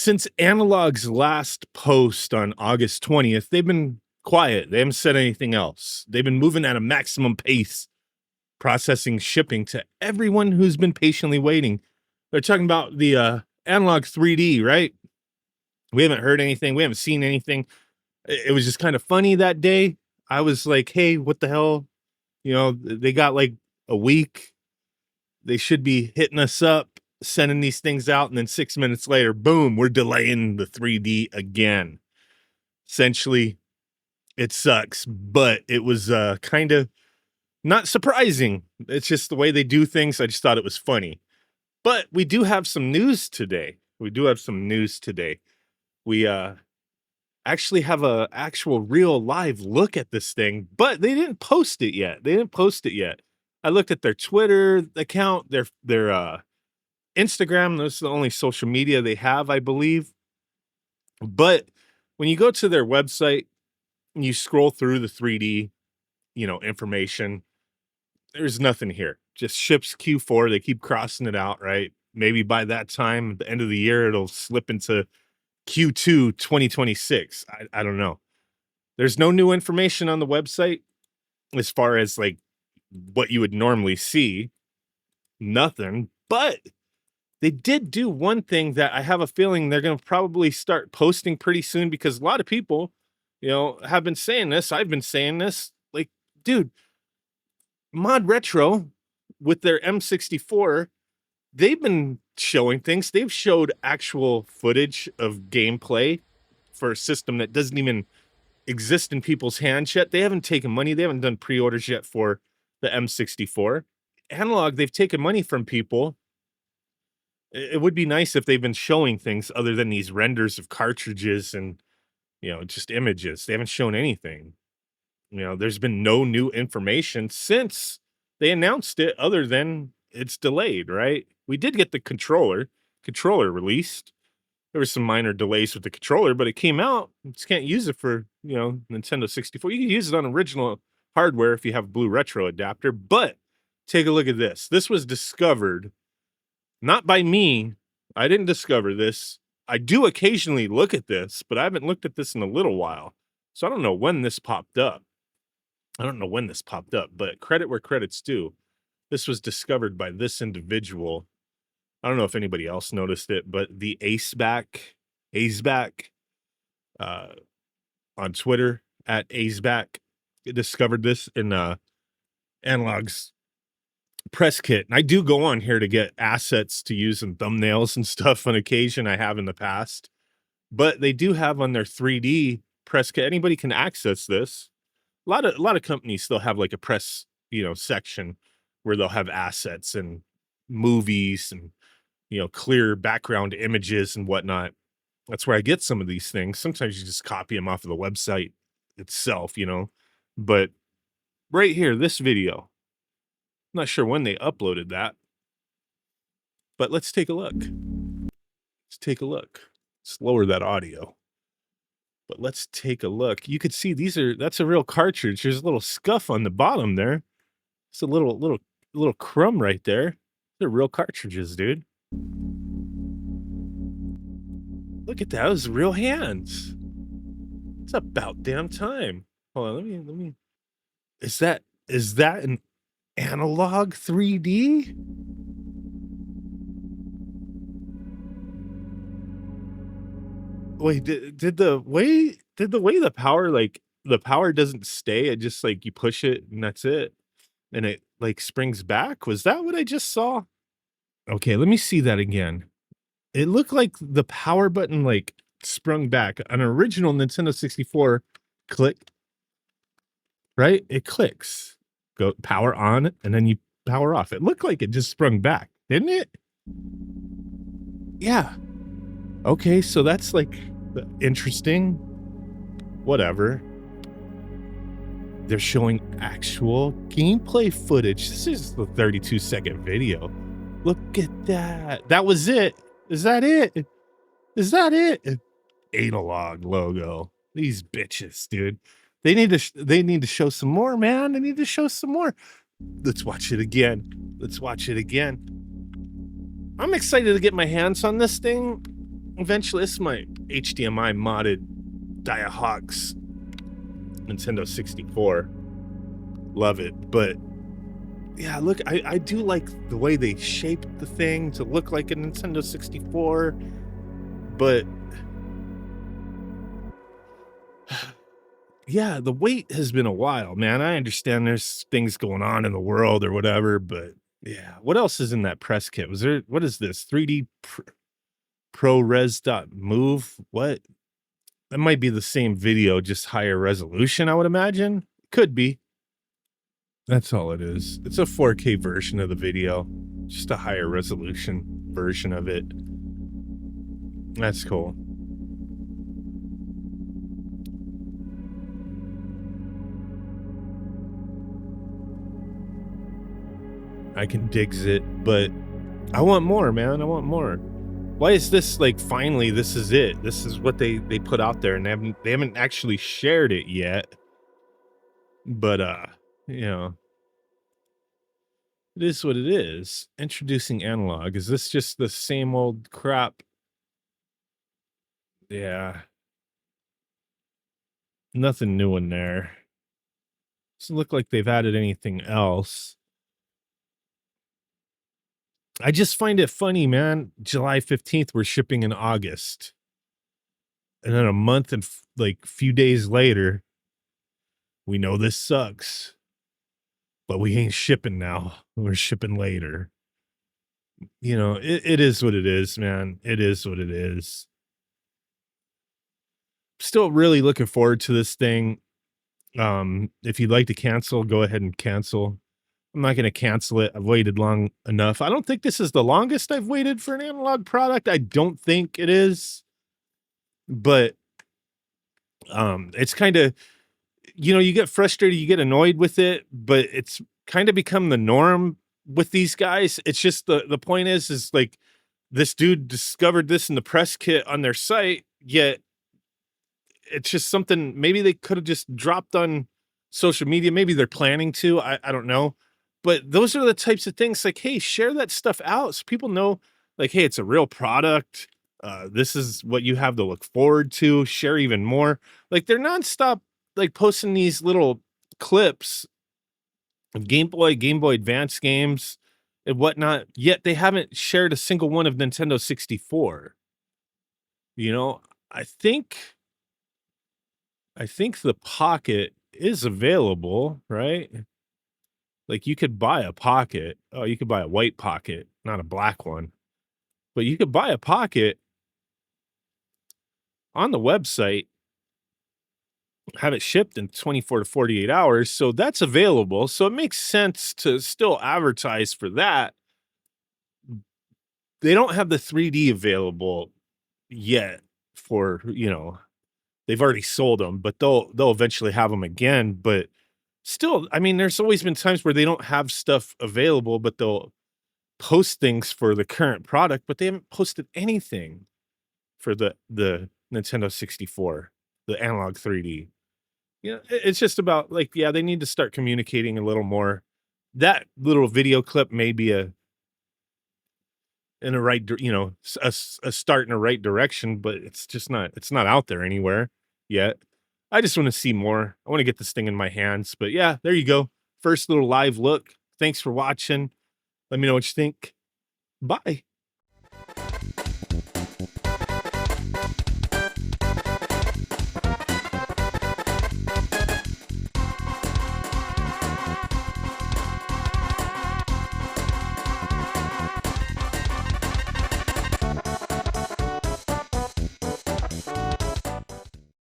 Since Analogue's last post on August 20th, they've been quiet. They haven't said anything else. They've been moving at a maximum pace, processing shipping to everyone who's been patiently waiting. They're talking about the Analogue 3D, right? We haven't heard anything. We haven't seen anything. It was just kind of funny that day. I was like, hey, what the hell? You know, they got like a week. They should be hitting us up, sending these things out, and then 6 minutes later, boom, we're delaying the 3D again. Essentially, it sucks, but it was kind of not surprising. It's just the way they do things. I just thought it was funny. But we do have some news today. We actually have a actual real live look at this thing, but they didn't post it yet. I looked at their Twitter account, their Instagram. Those are the only social media they have, I believe. But when you go to their website and you scroll through the 3D, information, there's nothing here. Just ships Q4. They keep crossing it out, right? Maybe by that time, the end of the year, it'll slip into Q2 2026. I don't know. There's no new information on the website as far as like what you would normally see. Nothing. But they did do one thing that I have a feeling they're going to probably start posting pretty soon, because a lot of people, have been saying this. I've been saying this. Like, dude, Mod Retro with their M64, they've been showing things. They've showed actual footage of gameplay for a system that doesn't even exist in people's hands yet. They haven't taken money. They haven't done pre-orders yet for the M64. Analogue, they've taken money from people. It would be nice if they've been showing things other than these renders of cartridges and, just images. They haven't shown anything. There's been no new information since they announced it, other than it's delayed, right? We did get the controller released. There were some minor delays with the controller, but it came out. You just can't use it for, Nintendo 64. You can use it on original hardware if you have a Blue Retro adapter. But take a look at this. This was discovered not by me. I didn't discover this. I do occasionally look at this, but I haven't looked at this in a little while. So I don't know when this popped up. But credit where credit's due. This was discovered by this individual. I don't know if anybody else noticed it, but the Aceback on Twitter at Aceback discovered this in Analogue's press kit. And I do go on here to get assets to use in thumbnails and stuff on occasion. I have in the past, but they do have on their 3D press kit. Anybody can access this. A lot of companies still have like a press, section where they'll have assets and movies and, clear background images and whatnot. That's where I get some of these things. Sometimes you just copy them off of the website itself, but right here, this video, I'm not sure when they uploaded that, but let's take a look. Let's lower that audio. But let's take a look. You could see that's a real cartridge. There's a little scuff on the bottom there. It's a little crumb right there. They're real cartridges, dude. Look at that. Those real hands. It's about damn time. Hold on, let me. Is that an Analogue 3D? Wait, did the way the power doesn't stay, it just like you push it and that's it, and it like springs back? Was that what I just saw? Okay, let me see that again. It looked like the power button like sprung back. An original Nintendo 64, click, right? It clicks. Go power on, and then you power off. It looked like it just sprung back, didn't it? Yeah. Okay, so that's like interesting. Whatever. They're showing actual gameplay footage. This is the 32-second video. Look at that. That was it. Is that it? Analogue logo. These bitches, dude. They need to show some more, man. They need to show some more. Let's watch it again. I'm excited to get my hands on this thing. eventually, this is my HDMI modded Diahawks Nintendo 64. Love it. But yeah, look, I do like the way they shaped the thing to look like a Nintendo 64, but yeah, the wait has been a while, man. I understand there's things going on in the world or whatever, but yeah, what else is in that press kit? Was there, what is this? 3D ProRes dot move? What? That might be the same video, just higher resolution, I would imagine. Could be. That's all it is. It's a 4K version of the video, just a higher resolution version of it. That's cool. I can digs it, but I want more, man. I want more. Why is this like finally this is it? This is what they put out there and they haven't actually shared it yet. But you know, it is what it is. Introducing Analogue. Is this just the same old crap? Yeah. Nothing new in there. Doesn't look like they've added anything else. I just find it funny, man. July 15th, we're shipping in August. And then a month and like few days later, we know this sucks, but we ain't shipping now. We're shipping later. You know, it is what it is, man. It is what it is. Still really looking forward to this thing. If you'd like to cancel, go ahead and cancel. I'm not going to cancel it. I've waited long enough. I don't think this is the longest I've waited for an analog product. I don't think it is, but it's kind of, you know, you get frustrated, you get annoyed with it, but it's kind of become the norm with these guys. It's just the point is like this dude discovered this in the press kit on their site, yet it's just something maybe they could have just dropped on social media. Maybe they're planning to. I don't know. But those are the types of things like, hey, share that stuff out so people know, like, hey, it's a real product. This is what you have to look forward to. Share even more. Like they're nonstop, like posting these little clips of Game Boy Advance games, and whatnot. Yet they haven't shared a single one of Nintendo 64. You know, I think the Pocket is available, right? Like you could buy a Pocket. Oh, you could buy a white Pocket, not a black one. But you could buy a Pocket on the website, have it shipped in 24 to 48 hours. So that's available. So it makes sense to still advertise for that. They don't have the 3D available yet for, you know, they've already sold them, but they'll eventually have them again. But still, I mean, there's always been times where they don't have stuff available, but they'll post things for the current product, but they haven't posted anything for the Nintendo 64, the Analog 3D. You know, it's just about like, yeah, they need to start communicating a little more. That little video clip may be in a right, you know, a start in the right direction, but it's not out there anywhere yet. I just want to see more. I want to get this thing in my hands, but yeah, there you go. First little live look. Thanks for watching. Let me know what you think. Bye.